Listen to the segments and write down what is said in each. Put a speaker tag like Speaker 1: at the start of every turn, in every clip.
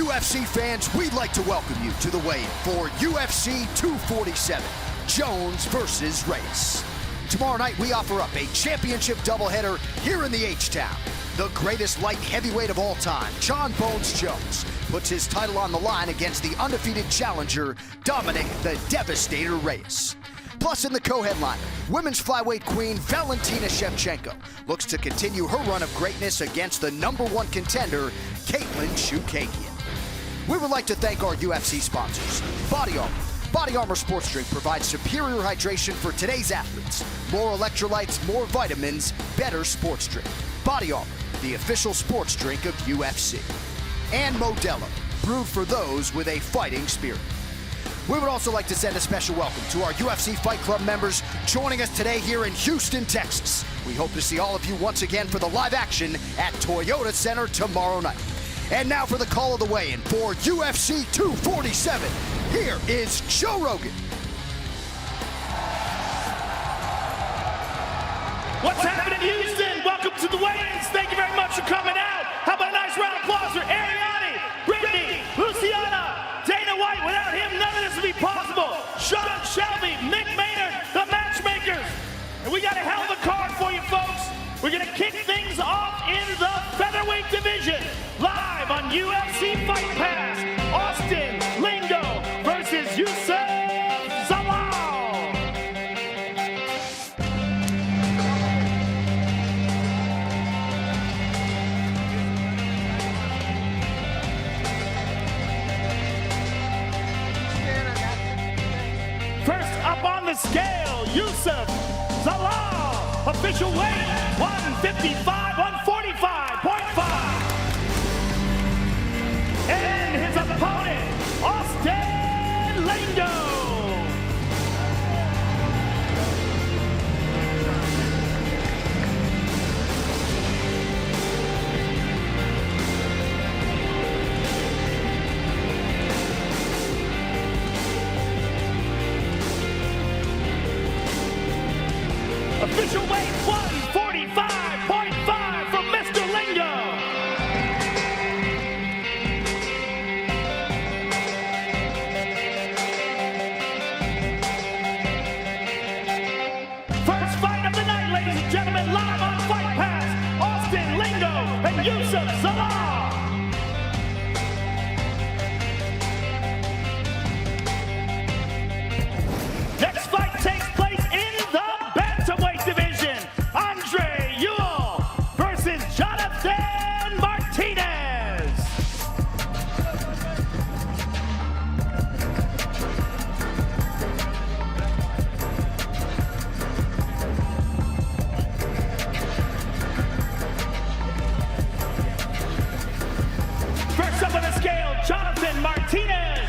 Speaker 1: UFC fans, we'd like to welcome you to the weigh-in for UFC 247, Jones versus Reyes. Tomorrow night, we offer up a championship doubleheader here in the H-Town. The greatest light heavyweight of all time, Jon Bones Jones, puts his title on the line against the undefeated challenger, Dominic the Devastator Reyes. Plus, in the co-headliner, women's flyweight queen Valentina Shevchenko looks to continue her run of greatness against the #1 contender, Katlyn Chookagian. We would like to thank our UFC sponsors, Body Armor. Body Armor Sports Drink provides superior hydration for today's athletes. More electrolytes, more vitamins, better sports drink. Body Armor, the official sports drink of UFC. And Modelo, brewed for those with a fighting spirit. We would also like to send a special welcome to our UFC Fight Club members joining us today here in Houston, Texas. We hope to see all of you once again for the live action at Toyota Center tomorrow night. And now for the call of the weigh-in for UFC 247, here is Joe Rogan.
Speaker 2: What's happening, Houston? Welcome to the weigh-ins. Thank you very much for coming out. How about a nice round of applause for Ariane, Brittany, Luciana, Dana White? Without him, none of this would be possible. Sean Shelby, Mick Maynard, the matchmakers. And we got a hell of a card for you, folks. We're going to kick things off in the featherweight division. Live on UFC Fight Pass, Austin Lingo versus Yusuf Zalal. First up on the scale, Yusuf Zalal, official weight 155, 145.5. And his opponent, Austin Lingo. Official weight 145.5 from Mr. Lingo. First fight of the night, ladies and gentlemen, live on Fight Pass, Austin Lingo and Yusuf Zalal. Next fight takes place in the bantamweight division. Andre Ewell versus Jonathan Martinez. First up on the scale, Jonathan Martinez,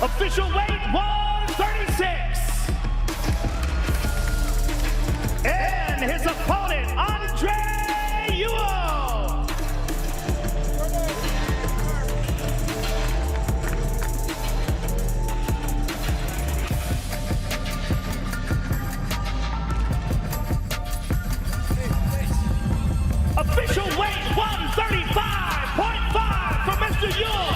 Speaker 2: official weight 136. And his opponent, Andre Ewell. Official weight 135.5 for Mr. Ewell.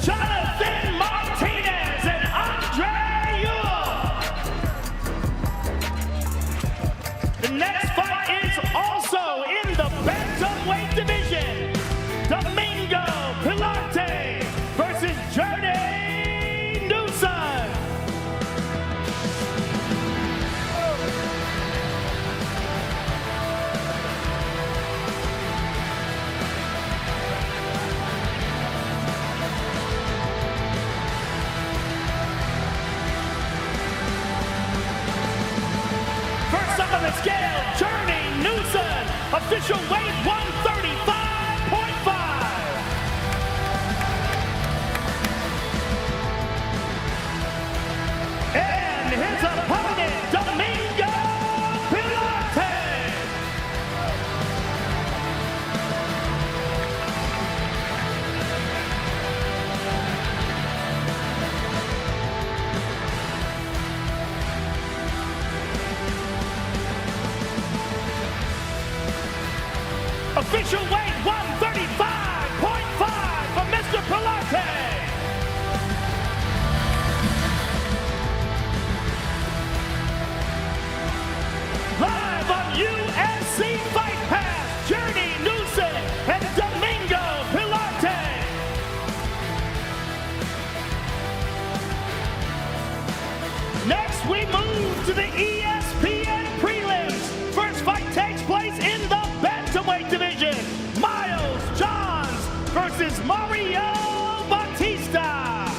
Speaker 2: Jonathan Martinez and Andre Ewell. The next fight is also in the bantamweight division. Domingo Pilarte versus Journey Newson. First up on the scale, Journey Newson, official weight 135.5. And his opponent, Domingo Pilarte. Official weight 135.5 for Mr. Pilarte. Live on UFC Fight Pass, Journey Newson and Domingo Pilarte. Next, we move to the ESPN prelims. First fight takes place in the bantamweight division. Miles Johns versus Mario Bautista.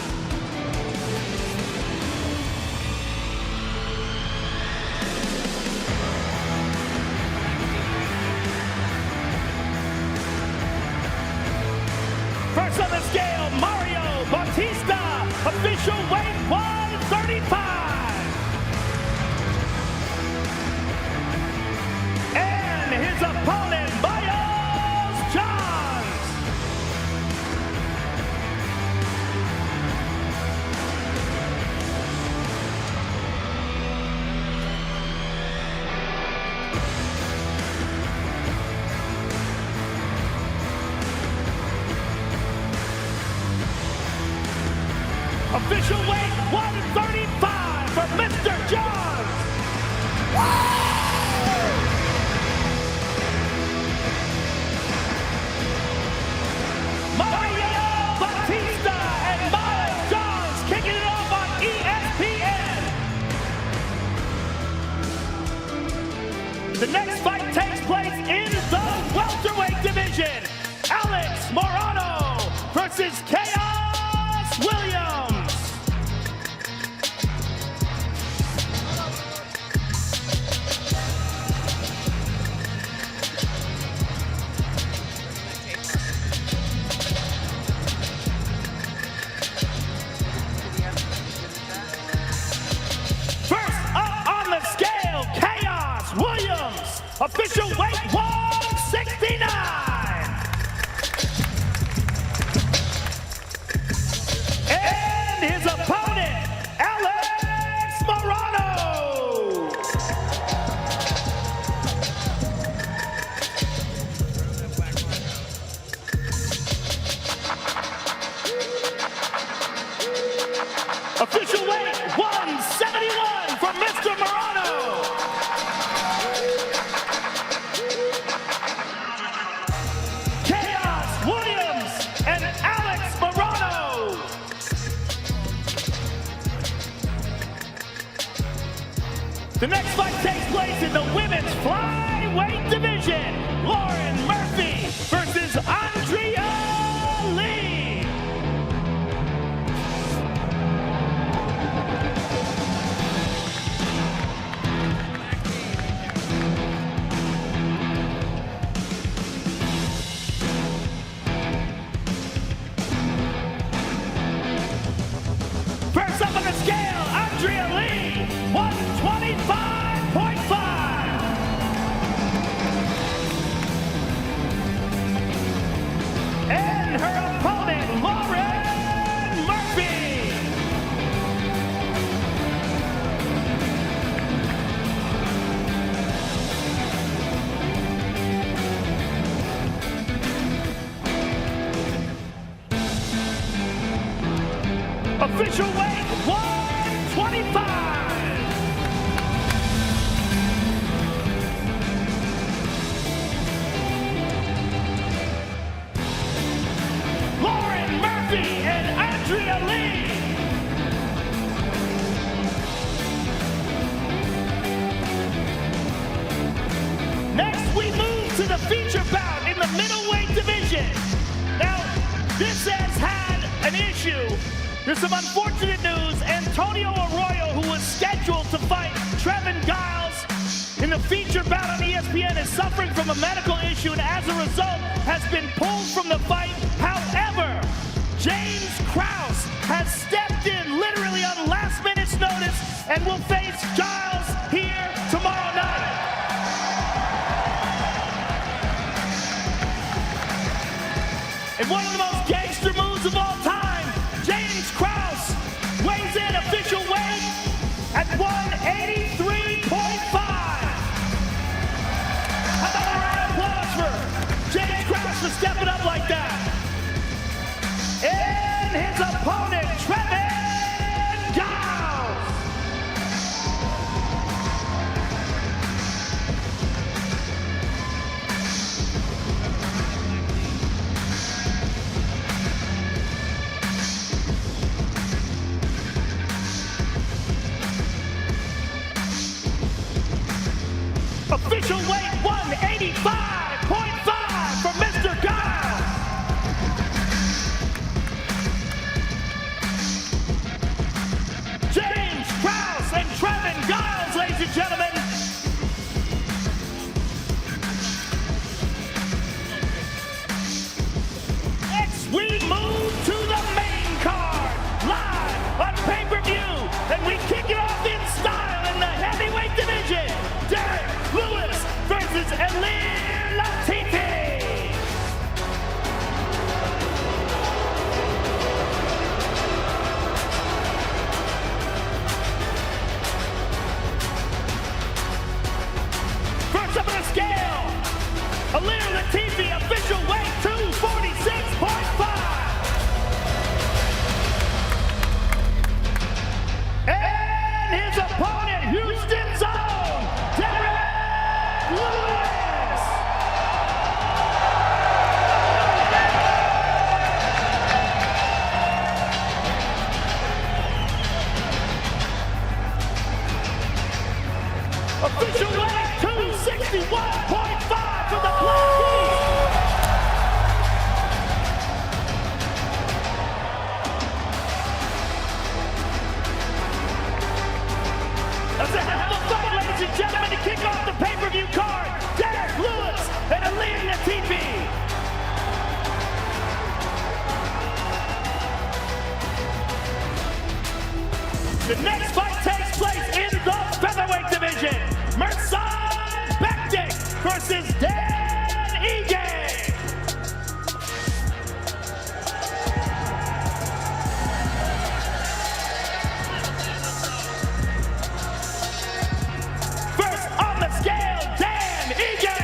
Speaker 2: First on the scale, Mario Bautista, official weight 135. And his opponent, Miles Johns. Official weight 135 for Mr. Johns. Mario Bautista and Miles Johns kicking it off on ESPN. The next fight takes place in the welterweight division. Alex Morano versus Chaos Williams. First up on the scale, Chaos Williams, official weight 169. And his opponent, Alex Morano. Official weight 171 for Mr. Morano. Chaos Williams and Alex Morano. The next fight takes place in the women's flyweight division. Lauren Murphy versus Andrea Lee. First up on the scale, Andrea Lee, 125.5. And her opponent, Lauren Murphy. Official weight 125. Lauren Murphy and Andrea Lee. Next, we move to the feature bout in the middleweight division. Now, this has had an issue. There's some unfortunate news. Antonio Arroyo, who was scheduled to fight Trevin Giles in the feature bout on ESPN, is suffering from a medical issue and as a result has been pulled from the fight. However, James Krause has stepped in literally on last minute's notice and will face Giles here tomorrow night. And one of the most gangster moves of all time, James Krause weighs in official weight at 183.5. How about a round of applause for Official weight 185.5 for Mr. Giles. James Krause and Trevin Giles, ladies and gentlemen. Next, we move to the main card, live on pay-per-view, and we kick it off in style in the heavyweight division. Derek Lewis versus Elir Latifi. First up on the scale, Elir Latifi, official weight 246.5. And his opponent, Houston's own, Derek Lewis. Official weight 261.5 for the Black Beast. That's a hell of a fight, ladies and gentlemen, to kick off the pay-per-view card. Derek Lewis and Elir Latifi. The next fight takes place in the featherweight division. Mirsad Bektic versus Dan Ige. First on the scale, Dan Ige,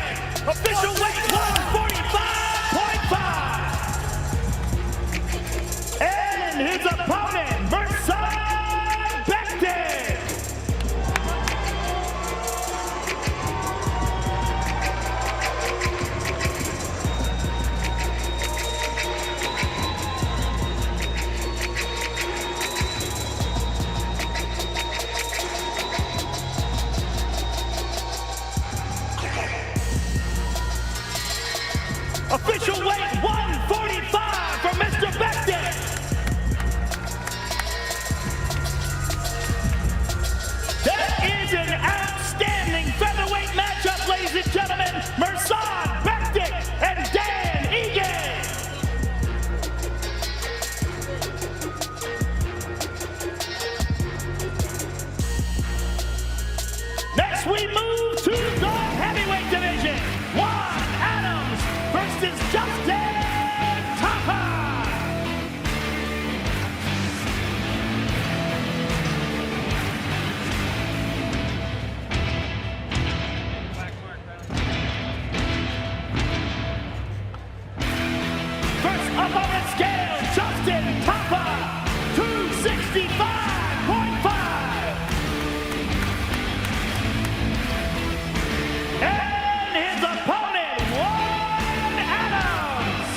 Speaker 2: official weight 145.5. And his opponent, Mirsad Bektic. Official weight 145 for Mr. Bektic. That is an outstanding featherweight matchup, ladies and gentlemen. Mirsad Bektic and Dan Ige. Next, we move to the heavyweight division. Juan Adams versus Justin Taffa. First up on the scale, Justin Taffa, 265.5. And his opponent, Juan Adams.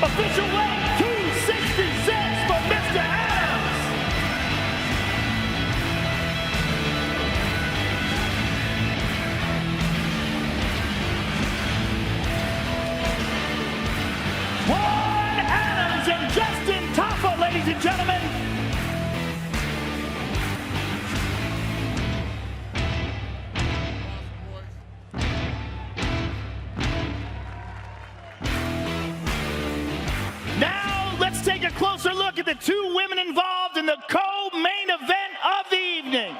Speaker 2: Official weight 266 for Mr. Adams. Juan Adams and Justin Taffa, ladies and gentlemen. Now, let's take a closer look at the two women involved in the co-main event of the evening.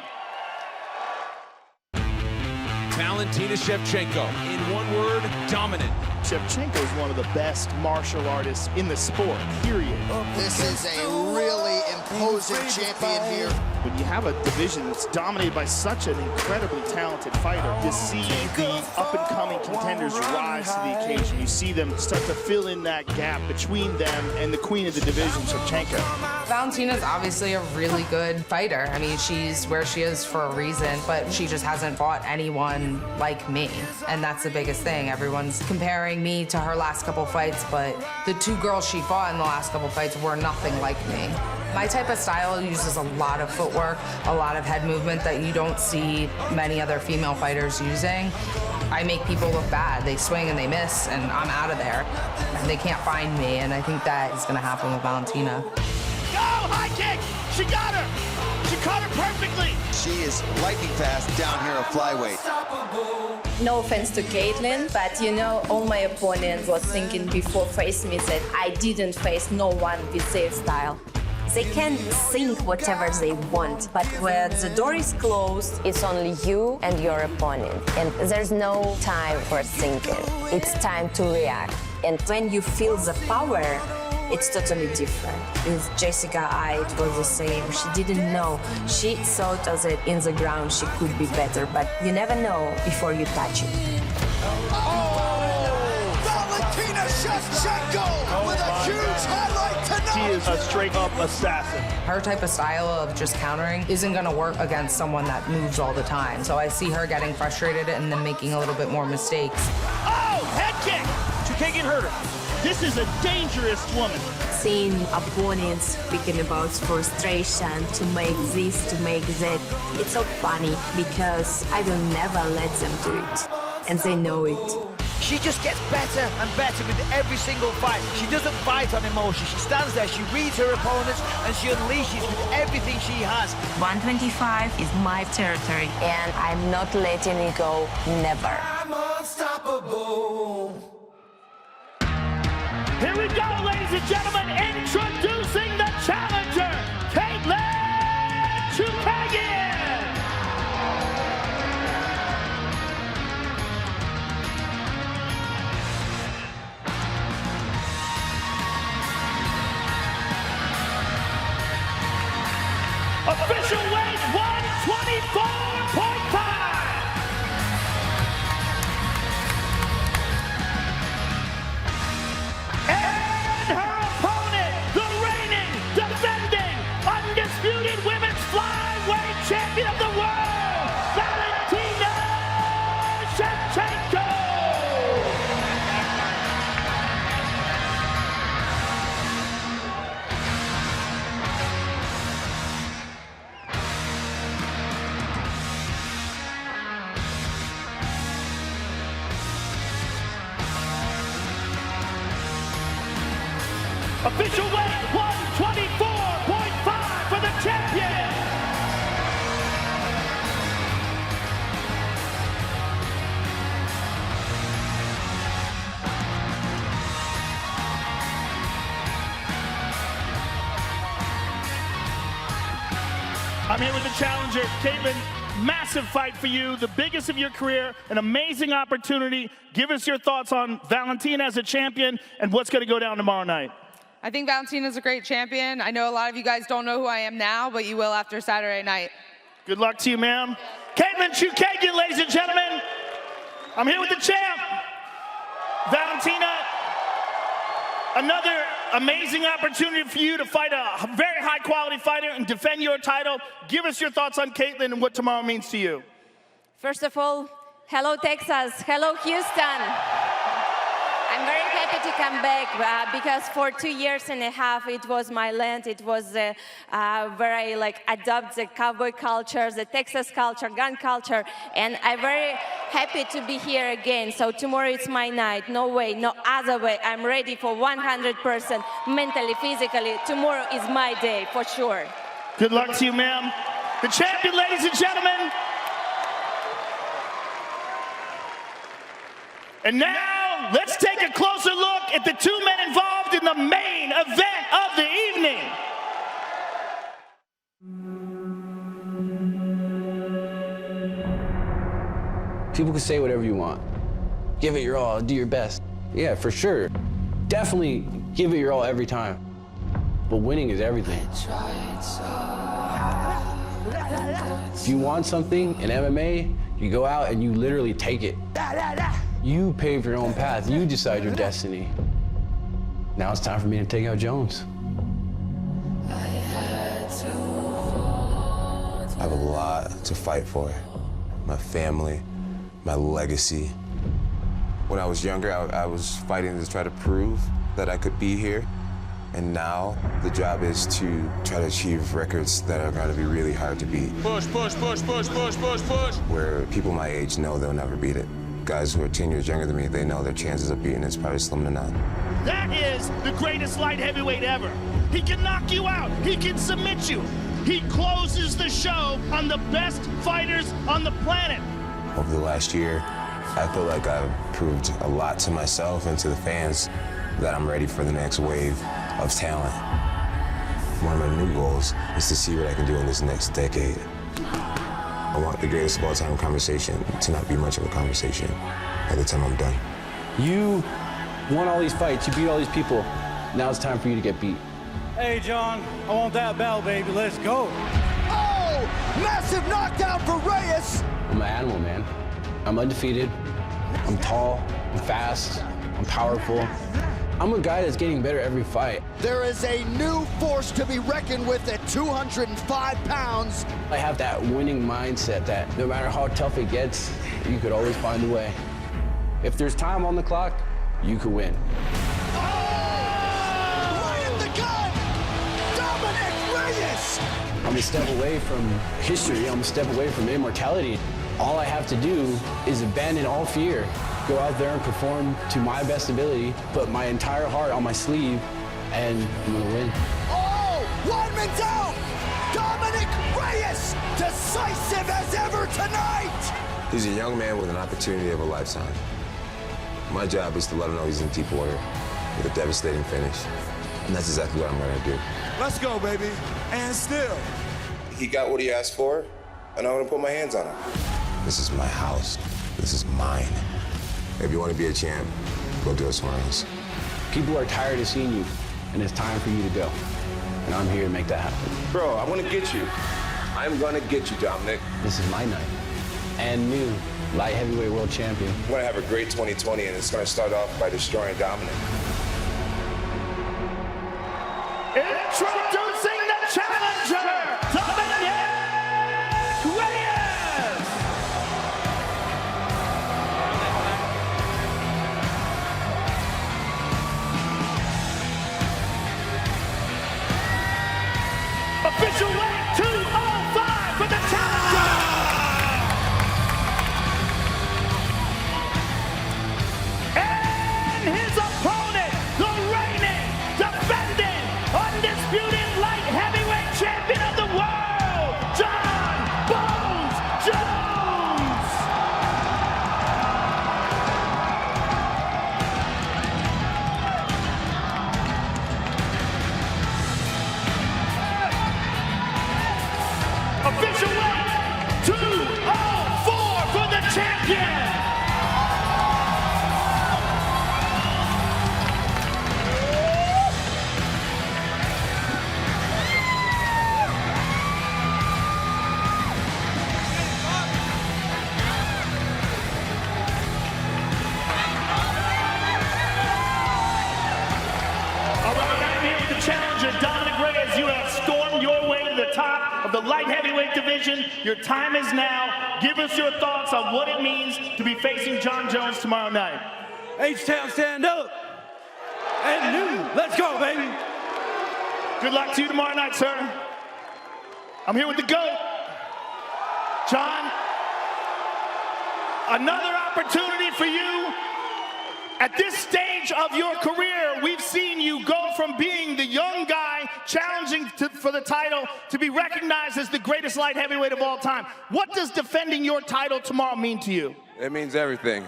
Speaker 3: Valentina Shevchenko, in one word, dominant.
Speaker 4: Shevchenko is one of the best martial artists in the sport, period.
Speaker 1: This is a really imposing opposing champion here.
Speaker 2: When you have a division that's dominated by such an incredibly talented fighter, you see the up-and-coming contenders rise to the occasion. You see them start to fill in that gap between them and the queen of the division, Shevchenko.
Speaker 4: Valentina's obviously a really good fighter. I mean, she's where she is for a reason, but she just hasn't fought anyone like me. And that's the biggest thing. Everyone's comparing me to her last couple fights, but the two girls she fought in the last couple fights were nothing like me. My type of style uses a lot of footwork, a lot of head movement that you don't see many other female fighters using. I make people look bad. They swing and they miss, and I'm out of there. And they can't find me, and I think that is gonna happen with Valentina.
Speaker 2: Go, high kick! She got her! She caught her perfectly!
Speaker 5: She is lightning fast down here at flyweight.
Speaker 6: No offense to Caitlin, but you know, all my opponents was thinking before facing me that I didn't face no one with their style. They can think whatever they want, but when the door is closed, it's only you and your opponent. And there's no time for thinking. It's time to react. And when you feel the power, it's totally different. With Jessica, it was the same. She didn't know. She thought that in the ground she could be better, but you never know before you touch it.
Speaker 1: Valentina Shevchenko with a huge highlight tonight.
Speaker 2: She is a straight-up assassin.
Speaker 4: Her type of style of just countering isn't gonna work against someone that moves all the time. So I see her getting frustrated and then making a little bit more mistakes.
Speaker 2: Oh, head kick! Chookagian hurt her. This is a dangerous woman.
Speaker 6: Seeing opponents speaking about frustration to make this, to make that, it's so funny because I will never let them do it. And they know it.
Speaker 7: She just gets better and better with every single fight. She doesn't fight on emotion. She stands there, she reads her opponents, and she unleashes with everything she has.
Speaker 6: 125 is my territory, and I'm not letting it go, never.
Speaker 2: I'm unstoppable. Here we go, ladies and gentlemen, introducing the challenger, Caitlin Chookagian. Official weight 124.5. And her opponent, the reigning, defending, undisputed women's flyweight champion of the world, Valentina Shevchenko. Official weight 124.5 for the champion. I'm here with the challenger, Caitlin. Massive fight for you, the biggest of your career, an amazing opportunity. Give us your thoughts on Valentina as a champion and what's going to go down tomorrow night.
Speaker 4: I think Valentina's a great champion. I know a lot of you guys don't know who I am now, but you will after Saturday night.
Speaker 2: Good luck to you, ma'am. Caitlin Chookagian, ladies and gentlemen. I'm here with the champ. Valentina, another amazing opportunity for you to fight a very high-quality fighter and defend your title. Give us your thoughts on Caitlin and what tomorrow means to you.
Speaker 6: First of all, hello Texas, hello Houston. I'm very happy to come back because for 2.5 years it was my land. It was where I adopt the cowboy culture, the Texas culture, gun culture, and I'm very happy to be here again. So tomorrow it's my night. No way, no other way. I'm ready for 100% mentally, physically. Tomorrow is my day for sure.
Speaker 2: Good luck to you, ma'am. The champion, ladies and gentlemen. And now, let's take a closer look at the two men involved in the main event of the evening.
Speaker 8: People can say whatever you want. Give it your all, do your best. Yeah, for sure. Definitely give it your all every time. But winning is everything. If you want something in MMA, you go out and you literally take it. You pave your own path. You decide your destiny. Now it's time for me to take out Jones.
Speaker 9: I have a lot to fight for. My family, my legacy. When I was younger, I was fighting to try to prove that I could be here. And now the job is to try to achieve records that are going to be really hard to beat.
Speaker 3: Push, push, push, push, push, push, push.
Speaker 9: Where people my age know they'll never beat it. Guys who are 10 years younger than me, they know their chances of beating it's probably slim to none.
Speaker 2: That is the greatest light heavyweight ever. He can knock you out. He can submit you. He closes the show on the best fighters on the planet.
Speaker 9: Over the last year, I feel like I've proved a lot to myself and to the fans that I'm ready for the next wave of talent. One of my new goals is to see what I can do in this next decade. I want the greatest of all time conversation to not be much of a conversation by the time I'm done.
Speaker 8: You won all these fights, you beat all these people. Now it's time for you to get beat.
Speaker 7: Hey, John, I want that bell, baby. Let's go.
Speaker 1: Oh, massive knockdown for Reyes.
Speaker 8: I'm an animal, man. I'm undefeated. I'm tall, I'm fast, I'm powerful. I'm a guy that's getting better every fight.
Speaker 1: There is a new force to be reckoned with at 205 pounds.
Speaker 8: I have that winning mindset that no matter how tough it gets, you could always find a way. If there's time on the clock, you could win.
Speaker 1: Oh! Right at the gun! Dominic Reyes!
Speaker 8: I'm a step away from history. I'm a step away from immortality. All I have to do is abandon all fear, go out there and perform to my best ability, put my entire heart on my sleeve, and I'm gonna win.
Speaker 1: Oh, Weidman down! Dominic Reyes, decisive as ever tonight!
Speaker 9: He's a young man with an opportunity of a lifetime. My job is to let him know he's in deep water with a devastating finish. And that's exactly what I'm going to do.
Speaker 5: Let's go, baby. And still.
Speaker 9: He got what he asked for, and I'm going to put my hands on him. This is my house. This is mine. If you want to be a champ, go do it somewhere else.
Speaker 8: People are tired of seeing you, and it's time for you to go. And I'm here to make that happen.
Speaker 9: Bro, I want to get you. I'm going to get you, Dominic.
Speaker 8: This is my night. And new light heavyweight world champion.
Speaker 9: I'm going to have a great 2020, and it's going to start off by destroying Dominic.
Speaker 2: Introducing the challenger, Dominic Reyes! Official weight 205 for the challenger! And his opponent, the reigning, defending, undisputed light heavyweight champion of the world, John Bones Jones! Official weight 204 for the champion! Challenger Dominic Reyes, you have stormed your way to the top of the light heavyweight division. Your time is now. Give us your thoughts on what it means to be facing John Jones tomorrow night.
Speaker 7: H-Town, stand up. And new. Let's go, baby.
Speaker 2: Good luck to you tomorrow night, sir. I'm here with the GOAT. John, another opportunity for you. At this stage of your career, we've seen you go from being the young guy challenging for the title to be recognized as the greatest light heavyweight of all time. What does defending your title tomorrow mean to you?
Speaker 9: It means everything.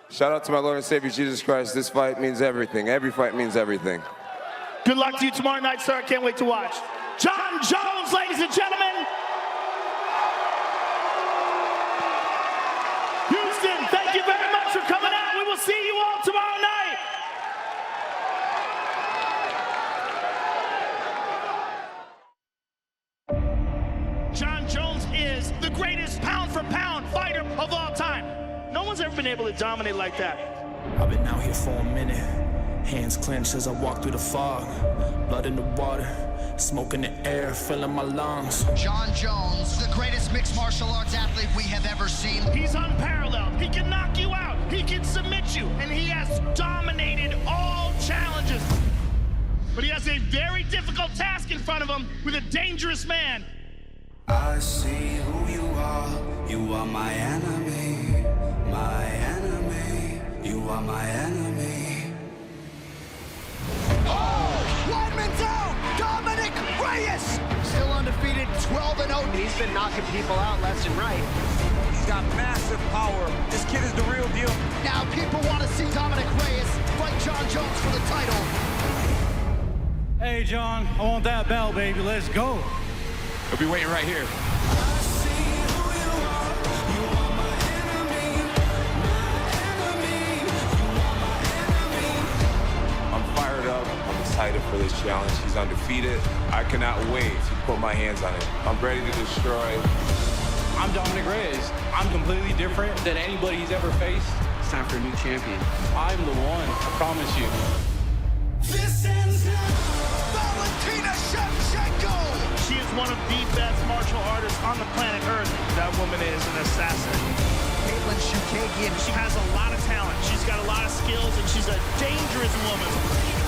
Speaker 9: Shout out to my Lord and Savior, Jesus Christ. This fight means everything. Every fight means everything.
Speaker 2: Good luck to you tomorrow night, sir. I can't wait to watch. John Jones, ladies and gentlemen. Houston, thank you very much for coming out. We will see you all tomorrow night. John Jones is the greatest pound-for-pound fighter of all time. No one's ever been able to dominate like that.
Speaker 10: I've been out here for a minute. Hands clenched as I walk through the fog. Blood in the water, smoke in the air, filling my lungs.
Speaker 1: Jon Jones, the greatest mixed martial arts athlete we have ever seen.
Speaker 2: He's unparalleled. He can knock you out. He can submit you. And he has dominated all challenges. But he has a very difficult task in front of him with a dangerous man.
Speaker 11: I see who you are. You are my enemy. My enemy. You are my enemy.
Speaker 1: Oh! Lineman down! Dominic Reyes! Still undefeated, 12-0.
Speaker 12: He's been knocking people out left and right.
Speaker 3: He's got massive power. This kid is the real deal.
Speaker 1: Now people want to see Dominic Reyes fight Jon Jones for the title.
Speaker 13: Hey, John, I want that bell, baby. Let's go.
Speaker 3: He'll be waiting right here.
Speaker 9: I'm fired up. I'm excited for this challenge. He's undefeated. I cannot wait to put my hands on him. I'm ready to destroy.
Speaker 13: I'm Dominic Reyes. I'm completely different than anybody he's ever faced.
Speaker 12: It's time for a new champion.
Speaker 13: I'm the one, I promise you.
Speaker 11: This ends now.
Speaker 2: She is one of the best martial artists on the planet Earth. That woman is an assassin.
Speaker 1: Caitlin Chukagian.
Speaker 2: She has a lot of talent. She's got a lot of skills, and she's a dangerous woman.